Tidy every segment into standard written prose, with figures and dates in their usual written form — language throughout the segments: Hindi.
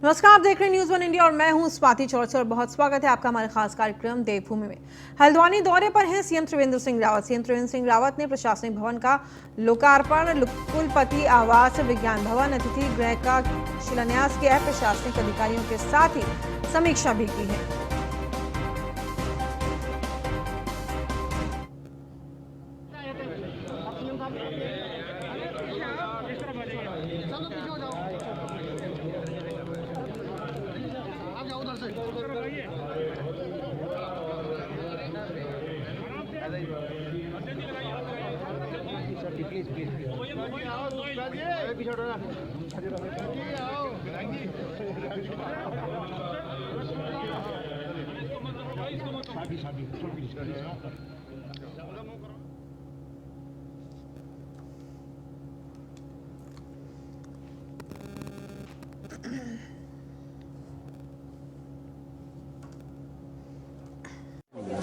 नमस्कार, आप देख रहे हैं न्यूज़ वन इंडिया और मैं हूं स्वाति चौरसिया और बहुत स्वागत है आपका हमारे खास कार्यक्रम देवभूमि में। हल्द्वानी दौरे पर हैं सीएम त्रिवेंद्र सिंह रावत। सीएम त्रिवेंद्र सिंह रावत ने प्रशासनिक भवन का लोकार्पण, कुलपति आवास, विज्ञान भवन, अतिथि गृह का शिलान्यास किया है। प्रशासनिक अधिकारियों के साथ ही समीक्षा भी की है।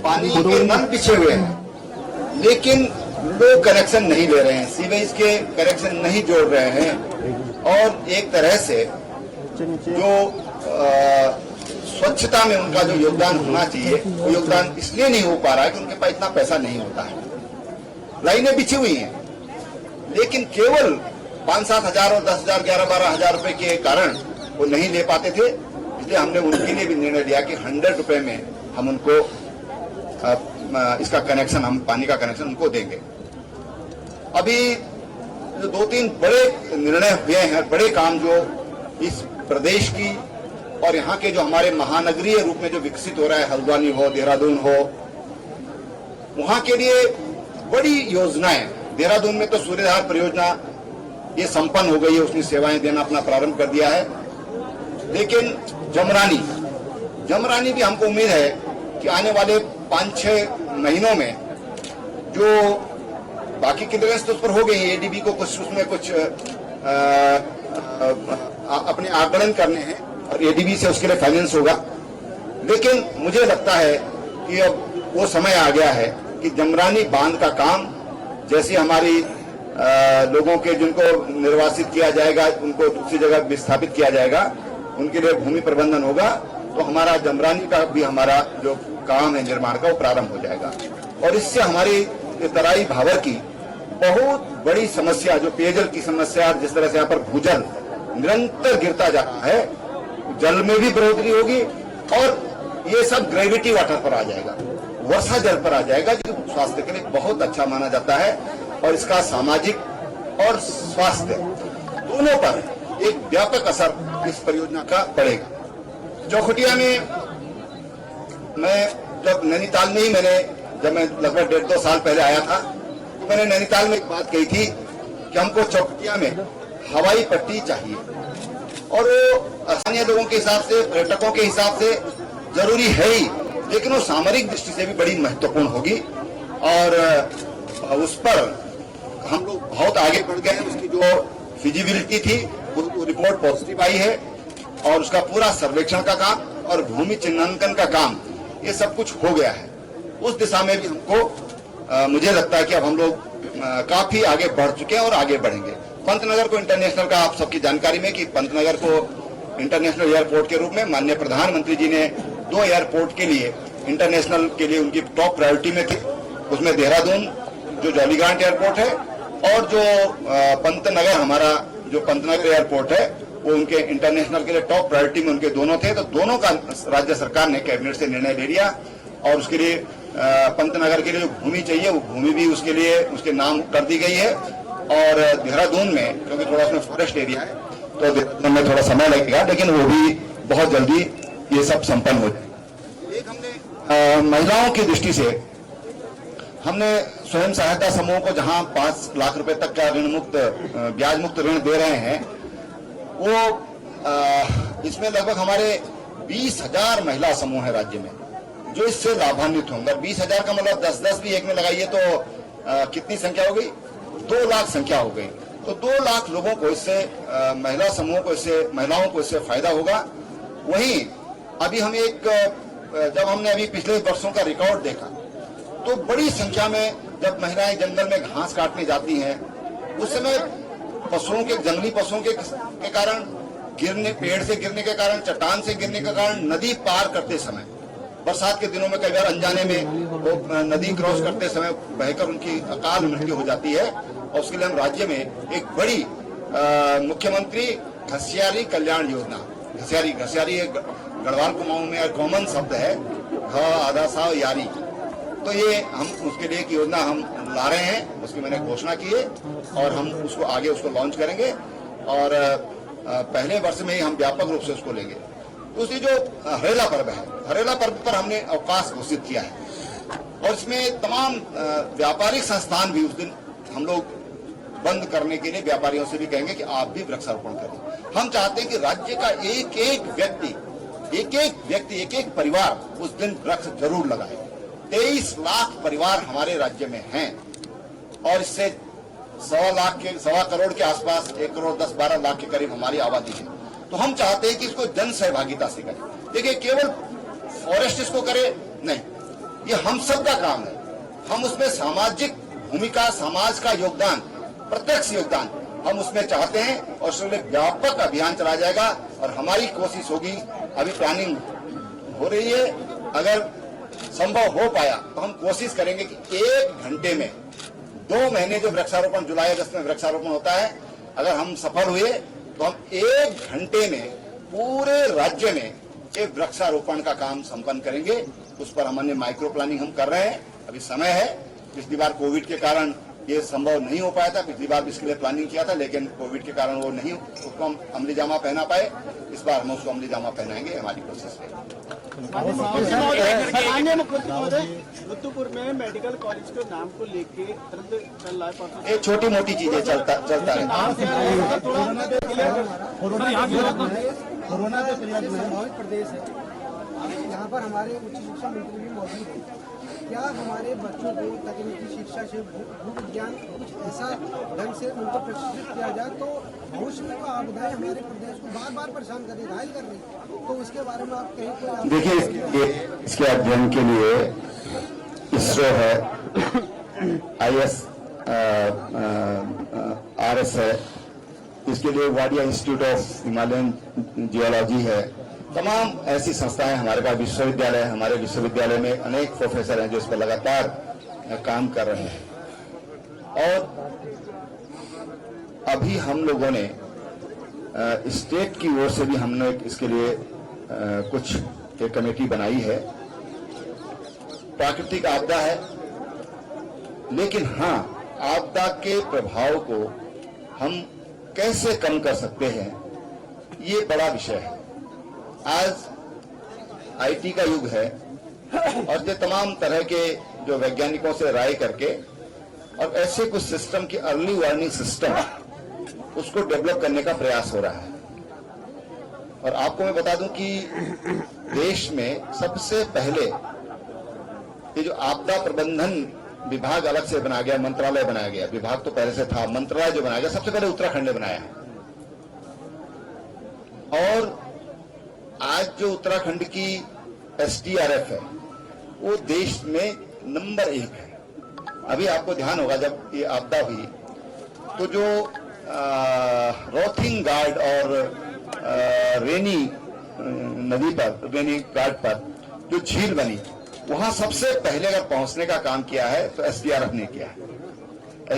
पानी के नल बिछे हुए हैं, लेकिन लोग कनेक्शन नहीं ले रहे हैं, सीवेज के कनेक्शन नहीं जोड़ रहे हैं और एक तरह से जो स्वच्छता में उनका जो योगदान होना चाहिए वो योगदान इसलिए नहीं हो पा रहा है कि उनके पास इतना पैसा नहीं होता है। लाइनें बिछी हुई हैं, लेकिन केवल 5-7 हजार और 10,000, 11-12 हजार रुपए के कारण वो नहीं ले पाते थे। इसलिए हमने उनके लिए भी निर्णय लिया कि 100 रुपए में हम उनको इसका कनेक्शन, हम पानी का कनेक्शन उनको देंगे। अभी जो 2-3 बड़े निर्णय हुए हैं, बड़े काम जो इस प्रदेश की और यहाँ के जो हमारे महानगरीय रूप में जो विकसित हो रहा है, हल्द्वानी हो, देहरादून हो, वहां के लिए बड़ी योजनाएं। देहरादून में तो सूर्यधार परियोजना ये संपन्न हो गई है, उसने सेवाएं देना अपना प्रारंभ कर दिया है। लेकिन जमरानी भी हमको उम्मीद है कि आने वाले 5-6 महीनों में जो बाकी क्लियरेंस तो उस पर हो गई, एडीबी को कुछ उसमें कुछ अपने आकलन करने हैं और एडीबी से उसके लिए फाइनेंस होगा। लेकिन मुझे लगता है कि अब वो समय आ गया है कि जमरानी बांध का काम, जैसे हमारी लोगों के जिनको निर्वासित किया जाएगा, उनको दूसरी जगह विस्थापित किया जाएगा, उनके लिए भूमि प्रबंधन होगा, तो हमारा जमरानी का भी हमारा जो काम है निर्माण का वो प्रारंभ हो जाएगा। और इससे हमारी तराई भावर की बहुत बड़ी समस्या, जो पेयजल की समस्या, जिस तरह से यहाँ पर भूजल निरंतर गिरता जा रहा है, जल में भी बढ़ोतरी होगी और ये सब ग्रेविटी वाटर पर आ जाएगा, वर्षा जल पर आ जाएगा, जो स्वास्थ्य के लिए बहुत अच्छा माना जाता है और इसका सामाजिक और स्वास्थ्य दोनों पर एक व्यापक असर इस परियोजना का पड़ेगा। चौखुटिया में मैं जब नैनीताल में ही जब मैं लगभग 1.5-2 साल पहले आया था, तो मैंने नैनीताल में एक बात कही थी कि हमको चौखुटिया में हवाई पट्टी चाहिए और वो स्थानीय लोगों के हिसाब से, पर्यटकों के हिसाब से जरूरी है ही, लेकिन वो सामरिक दृष्टि से भी बड़ी महत्वपूर्ण होगी और उस पर हम लोग बहुत आगे बढ़ गए हैं। उसकी जो फिजिबिलिटी थी वो रिपोर्ट पॉजिटिव आई है और उसका पूरा सर्वेक्षण का काम और भूमि चिन्हांकन का काम, ये सब कुछ हो गया है। उस दिशा में भी हमको मुझे लगता है कि अब हम लोग काफी आगे बढ़ चुके हैं और आगे बढ़ेंगे। पंतनगर को इंटरनेशनल का, आप सबकी जानकारी में कि पंतनगर को इंटरनेशनल एयरपोर्ट के रूप में माननीय प्रधानमंत्री जी ने 2 एयरपोर्ट के लिए, इंटरनेशनल के लिए उनकी टॉप प्रायोरिटी में थी। उसमें देहरादून जो जॉलीग्रांट एयरपोर्ट है और जो पंतनगर, हमारा जो पंतनगर एयरपोर्ट है, वो उनके इंटरनेशनल के लिए टॉप प्रायोरिटी में उनके दोनों थे। तो दोनों का राज्य सरकार ने कैबिनेट से निर्णय ले लिया और उसके लिए पंतनगर के लिए जो भूमि चाहिए वो भूमि भी उसके लिए उसके नाम कर दी गई है। और देहरादून में, क्योंकि थोड़ा उसमें फॉरेस्ट एरिया है, तो देहरादून में थोड़ा समय लगेगा, लेकिन वो भी बहुत जल्दी ये सब संपन्न हो जाएगा। एक हमने महिलाओं की दृष्टि से हमने स्वयं सहायता समूह को जहां 5 लाख रुपए तक का ऋण मुक्त, ब्याज मुक्त ऋण दे रहे हैं, वो इसमें लगभग हमारे 20,000 महिला समूह है राज्य में जो इससे लाभान्वित होंगे। 20,000 का मतलब 10-10 भी एक में लगाइए तो कितनी संख्या हो गई? 2 लाख संख्या हो गई। तो 2 लाख लोगों को इससे, महिला समूह को इससे, महिलाओं को इससे फायदा होगा। वहीं अभी हम जब हमने अभी पिछले वर्षों का रिकॉर्ड देखा तो बड़ी संख्या में जब महिलाएं जंगल में घास काटने जाती हैं, उस समय पशुओं के, जंगली पशुओं के कारण पेड़ से गिरने के कारण, चट्टान से गिरने के कारण नदी पार करते समय, बरसात के दिनों में कई बार अनजाने में वो नदी क्रॉस करते समय बहकर उनकी अकाल मृत्यु हो जाती है। और उसके लिए हम राज्य में एक बड़ी मुख्यमंत्री घसियारी कल्याण योजना, घसियारी एक गढ़वाल कुमाऊं में कॉमन शब्द है, घ आधा साव यारी, तो ये हम उसके लिए एक योजना हम ला रहे हैं, उसकी मैंने घोषणा की है और हम उसको आगे उसको लॉन्च करेंगे और पहले वर्ष में ही हम व्यापक रूप से उसको लेंगे। दूसरी जो हरेला पर्व है, हरेला पर्व पर हमने अवकाश घोषित किया है और इसमें तमाम व्यापारिक संस्थान भी उस दिन हम लोग बंद करने के लिए व्यापारियों से भी कहेंगे कि आप भी वृक्षारोपण करें। हम चाहते हैं कि राज्य का एक एक परिवार उस दिन वृक्ष जरूर लगाए। 23 लाख परिवार हमारे राज्य में हैं और इससे 1.25 करोड़ के आसपास 1 करोड़ 10-12 लाख के करीब हमारी आबादी है। तो हम चाहते हैं कि इसको जन सहभागिता से करें। देखिए, केवल फॉरेस्ट इसको करे नहीं, ये हम सब का काम है। हम उसमें सामाजिक भूमिका, समाज का योगदान, प्रत्यक्ष योगदान हम उसमें चाहते हैं और उसके लिए व्यापक अभियान चलाया जाएगा और हमारी कोशिश होगी, अभी प्लानिंग हो रही है, अगर संभव हो पाया तो हम कोशिश करेंगे कि 1 घंटे में 2 महीने जो वृक्षारोपण जुलाई अगस्त में वृक्षारोपण होता है, अगर हम सफल हुए तो हम 1 घंटे में पूरे राज्य में एक वृक्षारोपण का काम संपन्न करेंगे। उस पर हमने माइक्रो प्लानिंग हम कर रहे हैं, अभी समय है। पिछली बार कोविड के कारण ये संभव नहीं हो पाया था, पिछली बार भी इसके लिए प्लानिंग किया था लेकिन कोविड के कारण वो नहीं, उसको हम अमली जामा पहना पाए। इस बार हम उसको अमली जामा पहनाएंगे, हमारी कोशिश है। रुद्रपुर में मेडिकल कॉलेज के नाम को लेके चल रहा है, ये छोटी मोटी चीजें चलता है। कोरोना के प्रभावित प्रदेश है, यहाँ पर हमारे उच्च शिक्षा मंत्री भी मौजूद है। क्या हमारे बच्चों को तकनीकी शिक्षा से भू विज्ञान कुछ ऐसा ढंग से उनको प्रशिक्षित किया जाए तो भविष्य में आपदाएं हमारे प्रदेश को बार बार परेशान कर रही, घायल कर रही, तो उसके बारे में आप कहीं कोई देखिए, इसके अध्ययन के लिए इसरो है, ISRS है, इसके लिए Wadia institute of Himalayan geology है, तमाम ऐसी संस्थाएं हमारे पास, विश्वविद्यालय, हमारे विश्वविद्यालय में अनेक प्रोफेसर हैं जो इस पर लगातार काम कर रहे हैं। और अभी हम लोगों ने स्टेट की ओर से भी हमने इसके लिए कुछ एक कमेटी बनाई है। प्राकृतिक आपदा है लेकिन हाँ, आपदा के प्रभाव को हम कैसे कम कर सकते हैं, ये बड़ा विषय है। आज आईटी का युग है और ये तमाम तरह के जो वैज्ञानिकों से राय करके और ऐसे कुछ सिस्टम की अर्ली वार्निंग सिस्टम उसको डेवलप करने का प्रयास हो रहा है। और आपको मैं बता दूं कि देश में सबसे पहले ये जो आपदा प्रबंधन विभाग अलग से बनाया गया, मंत्रालय बनाया गया, विभाग तो पहले से था, मंत्रालय जो बनाया गया सबसे पहले उत्तराखंड ने बनाया है। और आज जो उत्तराखंड की SDRF है वो देश में नंबर 1 है। अभी आपको ध्यान होगा जब ये आपदा हुई तो जो रोथिंग गार्ड और रेनी नदी पर, रेनी घाट पर जो झील बनी, वहां सबसे पहले अगर पहुंचने का काम किया है तो SDRF ने किया है।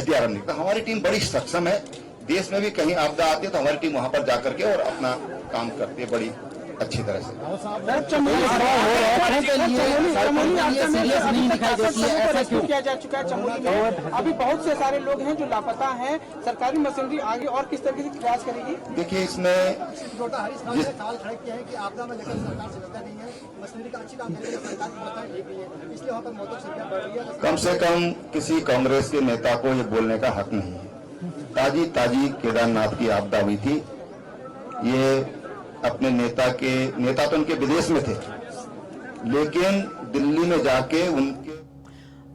SDRF ने, तो हमारी टीम बड़ी सक्षम है। देश में भी कहीं आपदा आती है तो हमारी टीम वहां पर जाकर के और अपना काम करती है बड़ी अच्छी तरह से। किया जा चुका है चमोली में, अभी बहुत से सारे लोग हैं जो लापता हैं, सरकारी मशीनरी आगे और किस तरीके से प्रयास करेगी? देखिए, इसमें सवाल खड़े किया है कि आपदा में लेकर सरकार से लगता नहीं है, मशीनरी का अच्छी काम करेगी, सरकार की व्यवस्था ठीक नहीं है, इसलिए वहाँ पर मौतों की संख्या बढ़ रही है। कम से कम किसी कांग्रेस के नेता को ये बोलने का हक नहीं है। ताजी केदारनाथ की आपदा हुई थी, ये अपने नेता तो उनके विदेश में थे लेकिन दिल्ली में जाके उनके,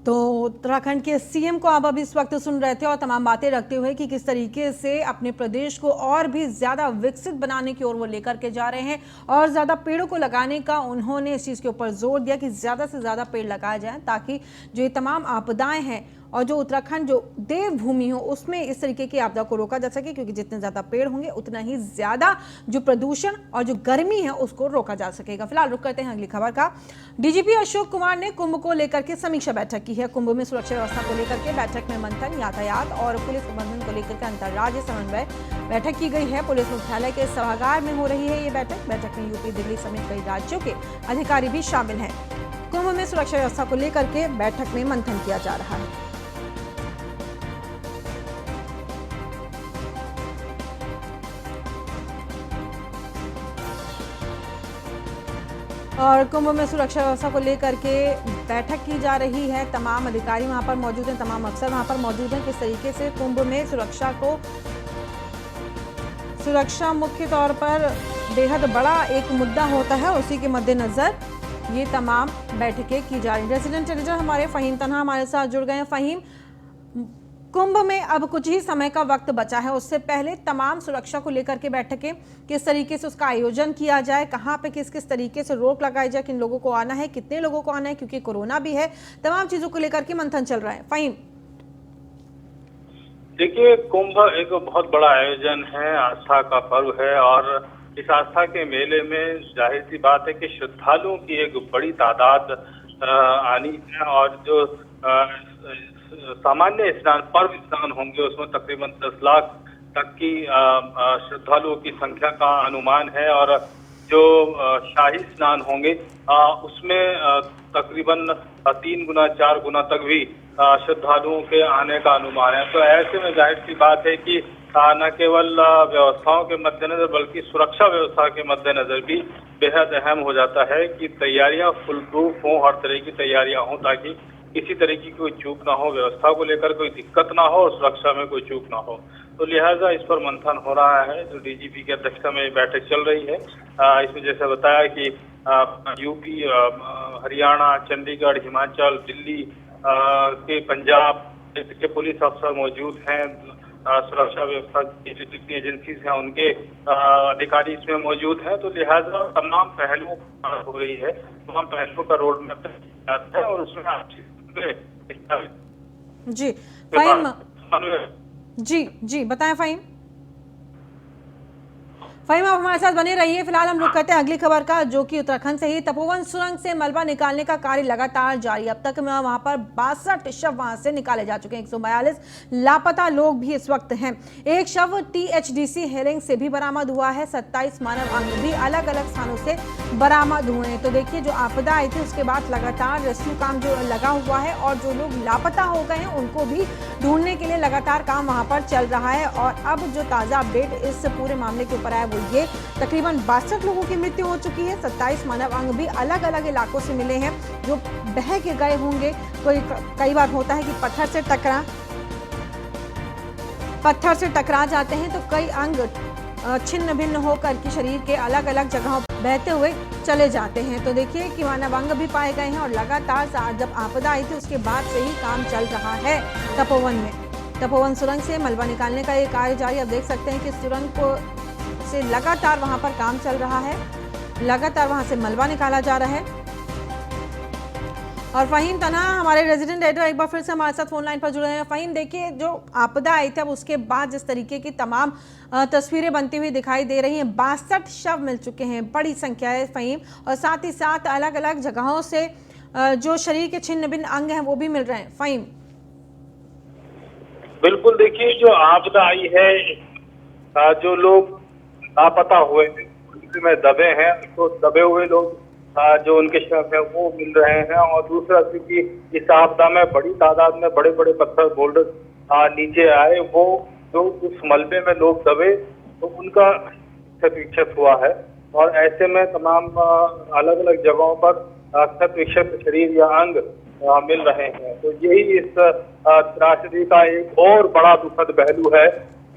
तो उत्तराखंड के सीएम को आप अभी इस वक्त सुन रहे थे और तमाम बातें रखते हुए कि किस तरीके से अपने प्रदेश को और भी ज्यादा विकसित बनाने की ओर वो लेकर के जा रहे हैं और ज्यादा पेड़ों को लगाने का उन्होंने इस चीज के ऊपर जोर दिया कि ज्यादा से ज्यादा पेड़ लगाए जाएं ताकि जो ये तमाम आपदाएं हैं और जो उत्तराखंड जो देवभूमि हो उसमें इस तरीके की आपदा को रोका जा सके, क्योंकि जितने ज्यादा पेड़ होंगे उतना ही ज्यादा जो प्रदूषण और जो गर्मी है उसको रोका जा सकेगा। फिलहाल रुक करते हैं अगली खबर का। डीजीपी अशोक कुमार ने कुंभ को लेकर के समीक्षा बैठक की है। कुंभ में सुरक्षा व्यवस्था को लेकर के बैठक में मंथन, यातायात और पुलिस प्रबंधन को लेकर के अंतर्राज्यीय समन्वय बैठक की गई है। पुलिस मुख्यालय के सभागार में हो रही है ये बैठक में यूपी, दिल्ली समेत कई राज्यों के अधिकारी भी शामिल हैं। कुंभ में सुरक्षा व्यवस्था को लेकर के बैठक में मंथन किया जा रहा है। और कुंभ में सुरक्षा व्यवस्था को लेकर के बैठक की जा रही है। तमाम अधिकारी वहां पर मौजूद हैं, तमाम अफसर वहां पर मौजूद हैं। किस तरीके से कुंभ में सुरक्षा मुख्य तौर पर बेहद बड़ा एक मुद्दा होता है, उसी के मद्देनजर ये तमाम बैठकें की जा रही हैं। रेजिडेंट एडिटर हमारे फहीम तन्हा हमारे साथ जुड़ गए हैं। फहीम, कुंभ में अब कुछ ही समय का वक्त बचा है, उससे पहले तमाम सुरक्षा को लेकर के बैठकें, किस तरीके से उसका आयोजन किया जाए, कहां पे किस किस तरीके से रोक लगाई जाए, किन लोगों को आना है, कितने लोगों को आना है, क्योंकि कोरोना भी है, तमाम चीजों को लेकर के मंथन चल रहा है। फहीम, देखिए, कुंभ एक बहुत बड़ा आयोजन है, आस्था का पर्व है और इस आस्था के मेले में जाहिर सी बात है कि श्रद्धालुओं की एक बड़ी तादाद आनी है और जो सामान्य स्नान, पर्व स्नान होंगे उसमें तकरीबन 10 लाख तक की श्रद्धालुओं की संख्या का अनुमान है और जो शाही स्नान होंगे उसमें तकरीबन 3 गुना 4 गुना तक भी श्रद्धालुओं के आने का अनुमान है। तो ऐसे में जाहिर सी बात है कि न केवल व्यवस्थाओं के मद्देनजर बल्कि सुरक्षा व्यवस्था के मद्देनजर भी बेहद अहम हो जाता है कि तैयारियां फुल प्रूफ हों, हर तरह की तैयारियां हों ताकि किसी तरह की कोई चूक ना हो, व्यवस्था को लेकर कोई दिक्कत ना हो और सुरक्षा में कोई चूक ना हो। तो लिहाजा इस पर मंथन हो रहा है। जो डीजीपी की अध्यक्षता में बैठक चल रही है, इसमें जैसे बताया कि यूपी, हरियाणा, चंडीगढ़, हिमाचल, दिल्ली के, पंजाब के पुलिस अफसर मौजूद हैं, सुरक्षा व्यवस्था की जितनी एजेंसीज हैं उनके अधिकारी इसमें मौजूद हैं। तो लिहाजा तमाम पहलुओं हो रही है, तमाम पहलुओं का रोड मैप है और उसमें जी फहीम, जी बताएं फहीम। फहीम, आप हमारे साथ बने रहिए। फिलहाल हम रुक करते हैं अगली खबर का, जो कि उत्तराखंड से ही। तपोवन सुरंग से मलबा निकालने का कार्य लगातार जारी। अब तक वहां पर 62 शव वहां से निकाले जा चुके हैं। 142 लापता लोग भी इस वक्त हैं। एक शव THDC हेरिंग से भी बरामद हुआ है। 27 मानव अंग भी अलग अलग स्थानों से बरामद हुए हैं। तो देखिए, जो आपदा आई थी उसके बाद लगातार रेस्क्यू काम जो लगा हुआ है और जो लोग लापता हो गए हैं उनको भी ढूंढने के लिए लगातार काम वहां पर चल रहा है। और अब जो ताजा अपडेट इस पूरे मामले के ऊपर आया वो ये, तकरीबन 62 लोगों की मृत्यु हो चुकी है। 27 मानव अंग भी अलग अलग इलाकों से मिले हैं जो बह के गए होंगे। कई बार होता है कि पत्थर से टकरा जाते हैं तो कई अंग छिन्न भिन्न होकर के शरीर के अलग अलग जगहों बहते हुए चले जाते हैं। तो देखिए कि मानव अंग भी पाए गए हैं और लगातार जब आपदा आई थी उसके बाद से ही काम चल रहा है तपोवन में। तपोवन सुरंग से मलबा निकालने का ये कार्य जारी। अब देख सकते हैं कि सुरंग को से लगातार वहां पर काम चल रहा है, लगातार वहां से मलबा निकाला जा रहा है। और फहीम तन्हा हमारे रेजिडेंट एडिटर एक बार फिर से हमारे साथ फोन लाइन पर जुड़े हैं। फहीम, देखिए, जो आपदा आई थी अब उसके बाद जिस तरीके की तमाम तस्वीरें बनती हुई दिखाई दे रही हैं, 62 शव मिल चुके हैं, बड़ी संख्या है फहीम, और साथ ही साथ अलग अलग जगहों से जो शरीर के छिन्न भिन्न अंग हैं वो भी मिल रहे हैं। फहीम, बिल्कुल, देखिए, जो आपदा आई है, जो लोग लापता हुए में दबे हैं, तो दबे हुए लोग जो उनके शव है वो मिल रहे हैं। और दूसरा, क्योंकि इस आपदा में बड़ी तादाद में बड़े बड़े पत्थर बोल्डर नीचे आए, वो जो उस मलबे में लोग दबे तो उनका क्षत विक्षत हुआ है। और ऐसे में तमाम अलग अलग जगहों पर क्षत विक्षत शरीर या अंग मिल रहे हैं। तो यही इस त्रासदी का एक और बड़ा दुखद पहलू है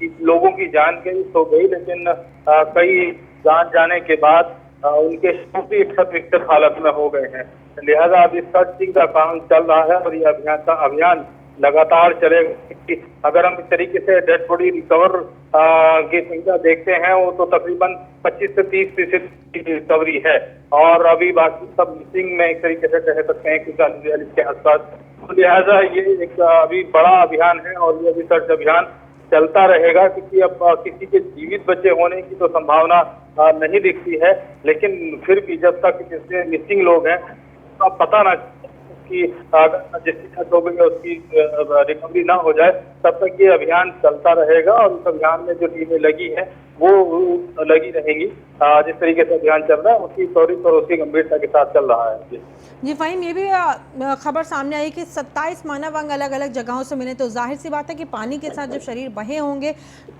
कि लोगों की जान गई तो गई, लेकिन कई जान जाने के बाद उनके शव भी क्षत विक्षत हालत में हो गए हैं। लिहाजा अब इस सर्चिंग का काम चल रहा है और ये अभियान लगातार चलेगा। कि अगर हम इस तरीके से डेड बॉडी रिकवर की संख्या देखते हैं वो तो तकरीबन 25 से 30% की रिकवरी है, और अभी बाकी सब मिसिंग में एक तरीके से कह सकते हैं कि 40-42 के आसपास। तो लिहाजा ये एक अभी बड़ा अभियान है और ये अभी सर्च अभियान चलता रहेगा, क्योंकि अब किसी के जीवित बचे होने की तो संभावना नहीं दिखती है, लेकिन फिर भी जब तक जिसमें मिसिंग लोग हैं अब पता ना कि जिसकी डेथ हो गई है उसकी रिकवरी ना हो जाए, तब तक ये अभियान चलता रहेगा। और इस अभियान में जो टीमें लगी हैं वो लगी रहेंगी। जिस तरीके से अभियान चल रहा है उसकी त्वरित और उसकी गंभीरता के साथ चल रहा है। जी फ़हीम, ये भी खबर सामने आई कि 27 मानव अंग अलग अलग जगहों से मिले, तो जाहिर सी बात है कि पानी के साथ जब शरीर बहे होंगे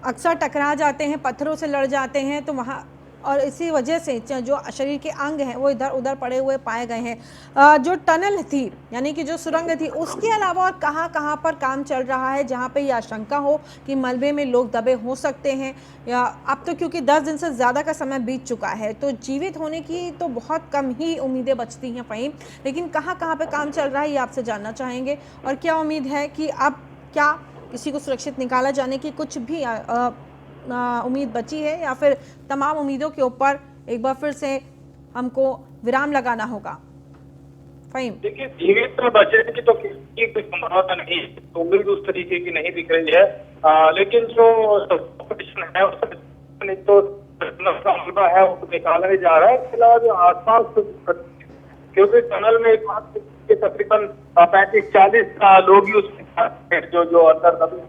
अक्सर टकरा जाते हैं, पत्थरों से लड़ जाते हैं, तो वहाँ और इसी वजह से जो शरीर के अंग हैं वो इधर उधर पड़े हुए पाए गए हैं। जो टनल थी यानी कि जो सुरंग थी उसके अलावा और कहाँ पर काम चल रहा है जहाँ पे यह आशंका हो कि मलबे में लोग दबे हो सकते हैं, या अब तो क्योंकि 10 दिन से ज़्यादा का समय बीत चुका है तो जीवित होने की तो बहुत कम ही उम्मीदें बचती हैं फ़हीम, लेकिन कहाँ पे काम चल रहा है ये आपसे जानना चाहेंगे। और क्या उम्मीद है कि अब क्या किसी को सुरक्षित निकाला जाने की कुछ भी उम्मीद बची है, या फिर तमाम उम्मीदों के ऊपर एक बार फिर से हमको विराम लगाना होगा? फ़हीम, देखिए जीवित बचने की तो किसी कोई संभावना नहीं, तो उम्मीद उस तरीके की नहीं दिख रही है। लेकिन जो कंपटीशन है उसमें तो मलबा है वो निकाला जा रहा है। इसके अलावा जो आसपास, क्योंकि टनल में एक बात तकरीबन 35-40 लोग ही उसमें जो अंदर दबे,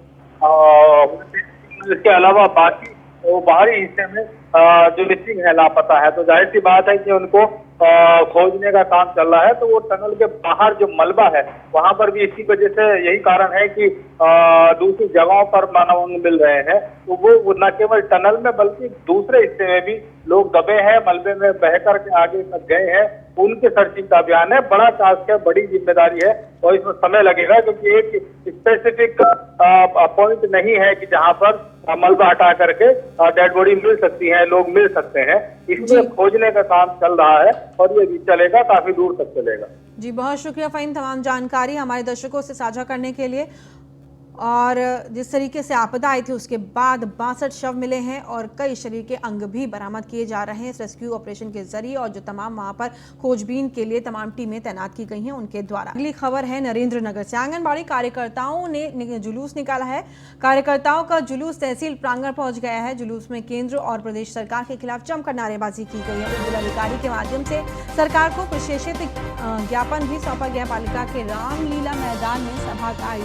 इसके अलावा बाकी वो बाहरी हिस्से में जो मिसिंग है, लापता है, तो जाहिर सी बात है कि उनको खोजने का काम चल रहा है। तो वो टनल के बाहर जो मलबा है वहां पर भी इसी वजह से यही कारण है कि दूसरी जगहों पर मानव अंग मिल रहे हैं। तो वो न केवल टनल में बल्कि दूसरे हिस्से में भी लोग दबे हैं, मलबे में बह करके आगे तक गए हैं, उनके सर्चिंग का अभियान है। बड़ा टास्क है, बड़ी जिम्मेदारी है और इसमें समय लगेगा, क्योंकि एक स्पेसिफिक पॉइंट नहीं है कि जहां पर मलबा हटा करके डेड बॉडी मिल सकती है, लोग मिल सकते हैं। इसमें खोजने का काम चल रहा है और ये भी चलेगा, काफी दूर तक चलेगा। जी, बहुत शुक्रिया फ़हीम तमाम जानकारी हमारे दर्शकों से साझा करने के लिए। और जिस तरीके से आपदा आई थी उसके बाद 62 शव मिले हैं और कई शरीर के अंग भी बरामद किए जा रहे हैं इस रेस्क्यू ऑपरेशन के जरिए, और जो तमाम वहां पर खोजबीन के लिए तमाम टीमें तैनात की गई हैं उनके द्वारा। अगली खबर है नरेंद्र नगर से। आंगनबाड़ी कार्यकर्ताओं ने जुलूस निकाला है। कार्यकर्ताओं का जुलूस तहसील प्रांगण पहुंच गया है। जुलूस में केंद्र और प्रदेश सरकार के खिलाफ जमकर नारेबाजी की गई है। जिलाधिकारी के माध्यम से सरकार को प्रशेषित ज्ञापन भी सौंपा गया। पालिका के रामलीला मैदान में सभा का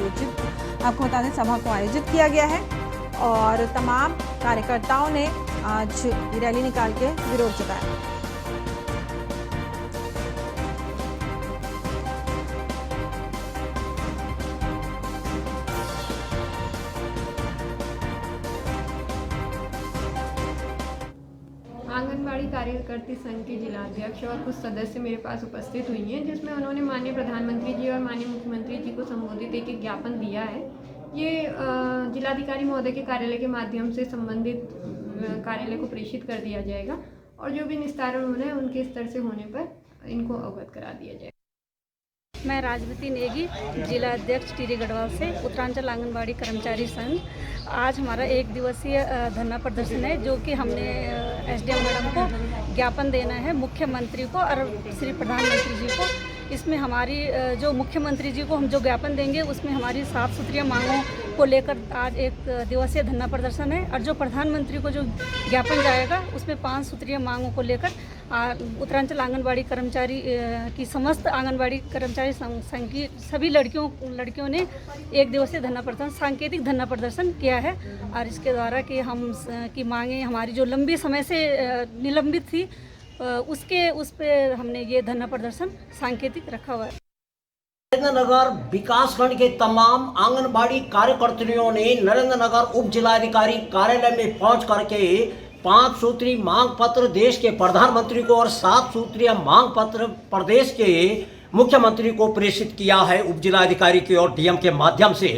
आपको बता दें सभा को आयोजित किया गया है और तमाम कार्यकर्ताओं ने आज रैली निकाल के विरोध जताया। आंगनबाड़ी कार्यकर्ती संघ के जिलाध्यक्ष और कुछ सदस्य मेरे पास उपस्थित हुई हैं, जिसमें उन्होंने माननीय प्रधानमंत्री जी और माननीय मुख्यमंत्री जी को संबोधित एक ज्ञापन दिया है। ये जिलाधिकारी महोदय के कार्यालय के माध्यम से संबंधित कार्यालय को प्रेषित कर दिया जाएगा और जो भी निस्तारण होना है उनके स्तर से होने पर इनको अवगत करा दिया जाएगा। मैं राजवती नेगी, जिला अध्यक्ष टिहरी गढ़वाल से, उत्तरांचल आंगनबाड़ी कर्मचारी संघ। आज हमारा 1 दिवसीय धरना प्रदर्शन है, जो कि हमने एसडीएम मैडम को ज्ञापन देना है, मुख्यमंत्री को और श्री प्रधानमंत्री जी को। इसमें हमारी जो मुख्यमंत्री जी को हम जो ज्ञापन देंगे उसमें हमारी साफ सुथरी मांगों को लेकर आज 1 दिवसीय धरना प्रदर्शन है, और जो प्रधानमंत्री को जो ज्ञापन जाएगा उसमें 5 सूत्रीय मांगों को लेकर उत्तरांचल आंगनबाड़ी कर्मचारी की समस्त आंगनबाड़ी कर्मचारी संघ की सभी लड़कियों ने 1 दिवसीय धरना प्रदर्शन, सांकेतिक धरना प्रदर्शन किया है। और इसके द्वारा कि हम की मांगें हमारी जो लंबी समय से निलंबित थी उस पे हमने ये धरना प्रदर्शन सांकेतिक रखा हुआ है। नरेंद्र नगर विकासखंड के तमाम आंगनबाड़ी कार्यकर्तियों ने नरेंद्र नगर उप जिलाधिकारी कार्यालय में पहुंच करके 5 सूत्रीय मांग पत्र देश के प्रधानमंत्री को और 7 सूत्रीय मांग पत्र प्रदेश के मुख्यमंत्री को प्रेषित किया है उप जिलाधिकारी की और डीएम के माध्यम से।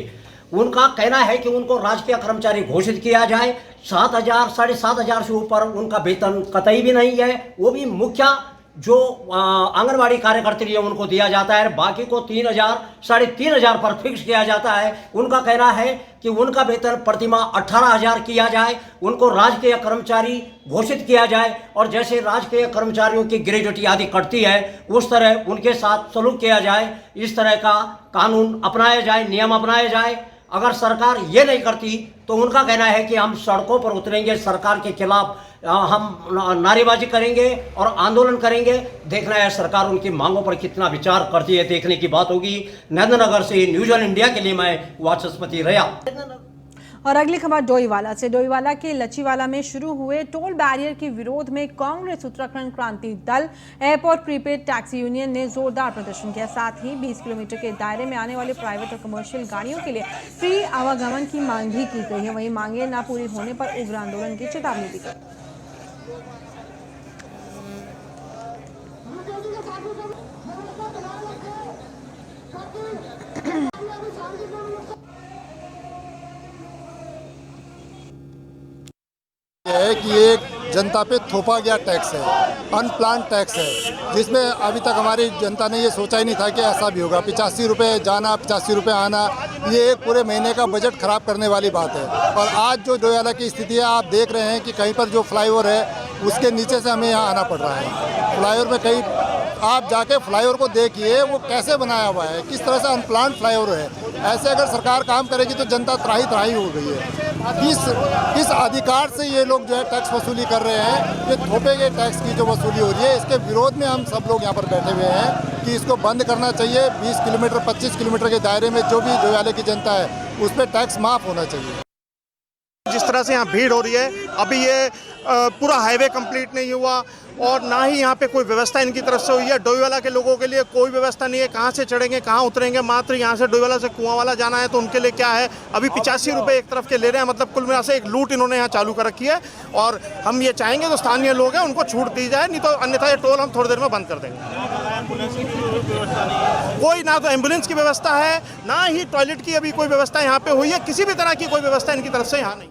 उनका कहना है कि उनको राजकीय कर्मचारी घोषित किया जाए। 7,000 साढ़े 7,000 से ऊपर उनका वेतन कतई भी नहीं है, वो भी मुखिया जो आंगनबाड़ी कार्यकर्त्री है उनको दिया जाता है, बाकी को 3,000 3,500 पर फिक्स किया जाता है। उनका कहना है कि उनका वेतन प्रतिमाह 18,000 किया जाए, उनको राजकीय कर्मचारी घोषित किया जाए और जैसे राजकीय कर्मचारियों की ग्रेजुटी आदि कटती है उस तरह उनके साथ सलूक किया जाए। इस तरह का कानून अपनाया जाए, नियम अपनाया जाए। अगर सरकार ये नहीं करती तो उनका कहना है कि हम सड़कों पर उतरेंगे, सरकार के खिलाफ हम नारेबाजी करेंगे और आंदोलन करेंगे। देखना है सरकार उनकी मांगों पर कितना विचार करती है, देखने की बात होगी। नरेंद्रनगर से न्यूज़ वन इंडिया के लिए मैं वाचस्पति रया। और अगली खबर डोईवाला से। डोईवाला के लचीवाला में शुरू हुए टोल बैरियर के विरोध में Congress Uttarakhand Kranti Dal airport prepaid taxi union ने जोरदार प्रदर्शन किया। साथ ही 20 किलोमीटर के दायरे में आने वाले प्राइवेट और कमर्शियल गाड़ियों के लिए फ्री आवागमन की मांग भी की गई है। वहीं मांगे न पूरी होने पर उग्र आंदोलन की चेतावनी दी गई। है कि एक जनता पे थोपा गया टैक्स है, अनप्लान टैक्स है, जिसमें अभी तक हमारी जनता ने ये सोचा ही नहीं था कि ऐसा भी होगा। 85 रुपये जाना, 85 रुपये आना, ये एक पूरे महीने का बजट खराब करने वाली बात है। और आज जो डोईवाला की स्थिति है, आप देख रहे हैं कि कहीं पर जो फ्लाईओवर है उसके नीचे से हमें यहाँ आना पड़ रहा है। फ्लाईओवर में कहीं आप जाके फ्लाईओवर को देखिए वो कैसे बनाया हुआ है, किस तरह से अनप्लान फ्लाईओवर है। ऐसे अगर सरकार काम करेगी तो जनता त्राही हो गई है। किस अधिकार से ये लोग जो है टैक्स वसूली कर रहे हैं, ये थोपे गए टैक्स की जो वसूली हो रही है, इसके विरोध में हम सब लोग यहाँ पर बैठे हुए हैं कि इसको बंद करना चाहिए। 20 किलोमीटर 25 किलोमीटर के दायरे में जो भी डोईवाला की जनता है उस पर टैक्स माफ़ होना चाहिए। जिस तरह से यहाँ भीड़ हो रही है, अभी ये पूरा हाईवे कंप्लीट नहीं हुआ और ना ही यहाँ पे कोई व्यवस्था इनकी तरफ से हुई है। डोईवाला के लोगों के लिए कोई व्यवस्था नहीं है, कहाँ से चढ़ेंगे, कहाँ उतरेंगे। मात्र यहाँ से डोईवाला से कुआंवाला जाना है तो उनके लिए क्या है, अभी 85 रुपये एक तरफ के ले रहे हैं। मतलब कुल मिला से एक लूट इन्होंने यहाँ चालू कर रखी है। और हम ये चाहेंगे तो स्थानीय लोग हैं उनको छूट दी जाए, नहीं तो अन्यथा ये टोल हम थोड़ी देर में बंद कर देंगे। कोई ना तो एम्बुलेंस की व्यवस्था है, ना ही टॉयलेट की अभी कोई व्यवस्था यहाँ पे हुई है। किसी भी तरह की कोई व्यवस्था इनकी तरफ से यहाँ नहीं।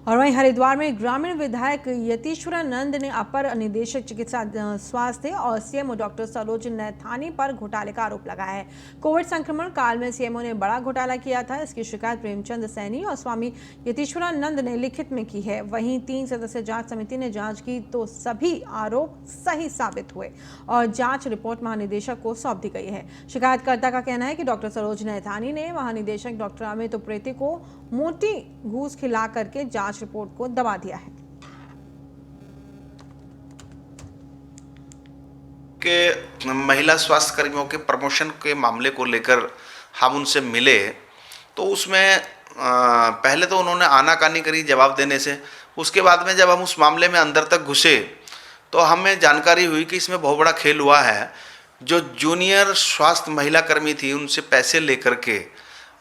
और वहीं हरिद्वार में ग्रामीण विधायक यतीश्वरानंद ने अपर निदेशक चिकित्सा स्वास्थ्य और सीएमओ डॉक्टर सरोज नैथानी पर घोटाले का आरोप लगाया है। कोविड संक्रमण काल में सीएमओ ने बड़ा घोटाला किया था, इसकी शिकायत प्रेमचंद सैनी और स्वामी यतीश्वरानंद ने लिखित में की है। वहीं 3 सदस्यीय जांच समिति ने जांच की तो सभी आरोप सही साबित हुए और जांच रिपोर्ट महानिदेशक को सौंप दी गई है। शिकायतकर्ता का कहना है कि डॉक्टर सरोज नैथानी ने महानिदेशक डॉक्टर अमित उप्रेती को मोटी घूस खिला करके जांच रिपोर्ट को दबा दिया है। के महिला स्वास्थ्य कर्मियों के प्रमोशन के मामले को लेकर हम उनसे मिले तो उसमें पहले तो उन्होंने आनाकानी करी जवाब देने से। उसके बाद में जब हम उस मामले में अंदर तक घुसे तो हमें जानकारी हुई कि इसमें बहुत बड़ा खेल हुआ है। जो जूनियर स्वास्थ्य महिला कर्मी थी उनसे पैसे लेकर के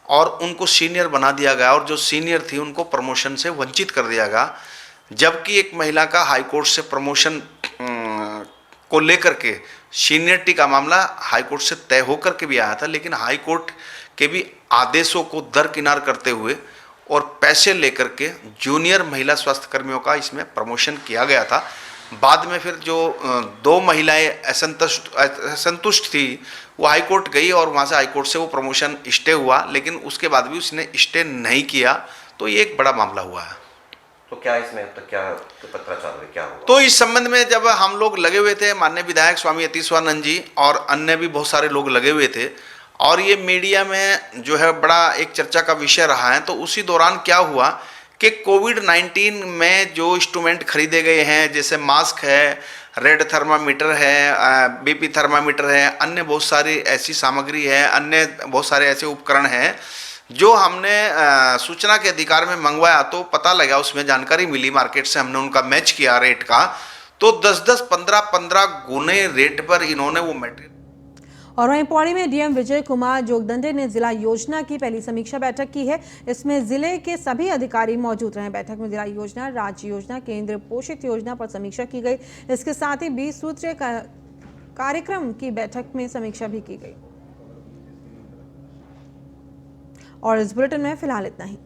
और उनको सीनियर बना दिया गया और जो सीनियर थी उनको प्रमोशन से वंचित कर दिया गया। जबकि एक महिला का हाई कोर्ट से प्रमोशन को लेकर के सीनियरिटी का मामला हाई कोर्ट से तय होकर के भी आया था, लेकिन हाई कोर्ट के भी आदेशों को दरकिनार करते हुए और पैसे लेकर के जूनियर महिला स्वास्थ्य कर्मियों का इसमें प्रमोशन किया गया था। बाद में फिर जो 2 महिलाएं असंतुष्ट थी वो हाई कोर्ट गई और वहाँ से हाई कोर्ट से वो प्रमोशन स्टे हुआ, लेकिन उसके बाद भी उसने स्टे नहीं किया। तो ये एक बड़ा मामला हुआ है। तो क्या इसमें अब तक क्या पत्राचार है, क्या हुआ? तो इस संबंध में जब हम लोग लगे हुए थे, माननीय विधायक स्वामी यतीश्वरानंद जी और अन्य भी बहुत सारे लोग लगे हुए थे और ये मीडिया में जो है बड़ा एक चर्चा का विषय रहा है। तो उसी दौरान क्या हुआ कि कोविड-19 में जो इंस्ट्रूमेंट खरीदे गए हैं, जैसे मास्क है, रेड थर्मामीटर है, बीपी थर्मामीटर है, अन्य बहुत सारी ऐसी सामग्री है, अन्य बहुत सारे ऐसे उपकरण हैं जो हमने सूचना के अधिकार में मंगवाया। तो पता लगा, उसमें जानकारी मिली मार्केट से, हमने उनका मैच किया रेट का, तो 10-10, 15-15 गुने रेट पर इन्होंने वो मटेरियल। और वहीं पौड़ी में डीएम विजय कुमार जोगदंडे ने जिला योजना की पहली समीक्षा बैठक की है। इसमें जिले के सभी अधिकारी मौजूद रहे। बैठक में जिला योजना, राज्य योजना, केंद्र पोषित योजना पर समीक्षा की गई। इसके साथ ही 20 सूत्रीय कार्यक्रम की बैठक में समीक्षा भी की गई। और इस बुलेटिन में फिलहाल इतना ही।